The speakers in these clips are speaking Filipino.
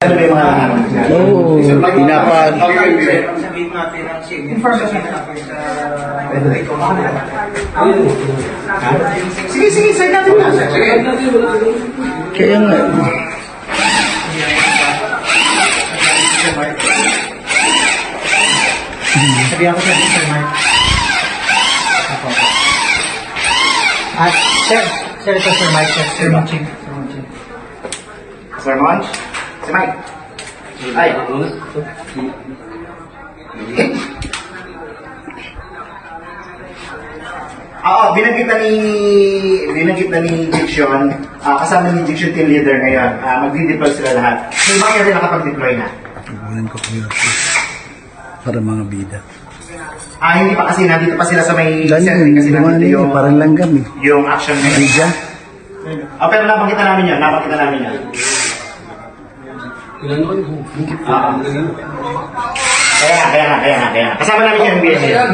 Ano ba yung mga Oo, pinapad. sabihin natin ang information natin sa sige, sir natin na. Kaya nga. Sabihan ko sa Sir Mark. At sir, ito Sir Mike, Sir Monching. Sir Monch? Si Mike. Ay. Oo, binanggit na ni Diction, kasama ni Diction team leader ngayon. Magdi-deploy sila lahat. May mga yan nakapag-deploy na. Ibuhin ko kayo. Para mga bida. Hindi pa kasi nandito pa sila sa may Langgam, kasi nandito yung parang langgam eh. yung action ngayon. Bida? Pero napakita namin yan. Kaya nga. Kasama namin yung NBA ngayon.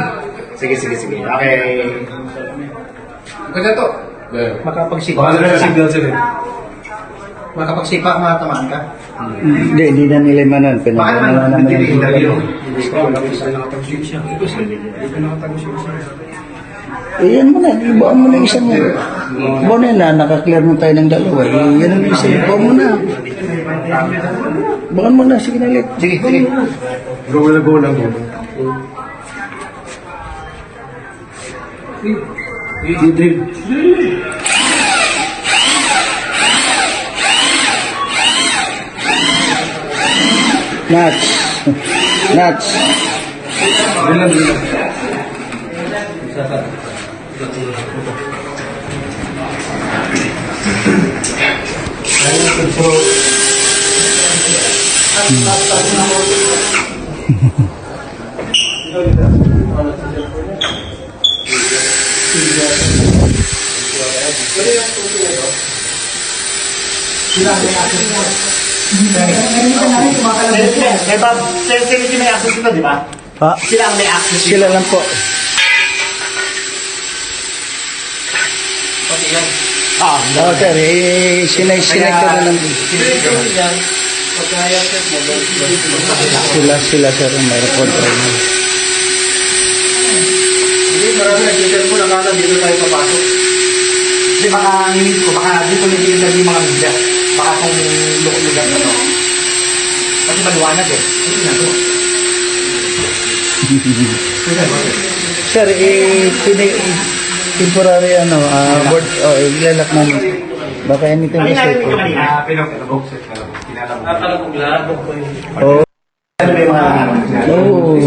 Sige. Okay. Kaya to. Makapagsipa, matamaan ka. Hindi na nila manan. Pinagana naman yung yan mo na, ibaan mo na isang mo. Ibaan mo na, nakaklear mo tayo ng dalawa. Yan ang isa, ibaan mo na. Ibaan mo na, sige na ulit. Sige. Go na. Nuts. Sila may access ito, di ba? Ha? Sila ang may access ito. Sila lang po. Oo, sir. Sinay ko na lang. Sila, sir. Mayroon control na. Hindi, marami nag-cellphone nakala dito tayo papasok. Kasi baka nilid ko, baka dito nilid yung mga media. Baka kung lugar na to. Kasi maliwanag eh. Kasi nga to. Sir, temporary board, ilalak namin. Baka anything Ano is namin safe. yung kanina? Pinag-box set na lang. Oo. Ano ba yung mga Oo.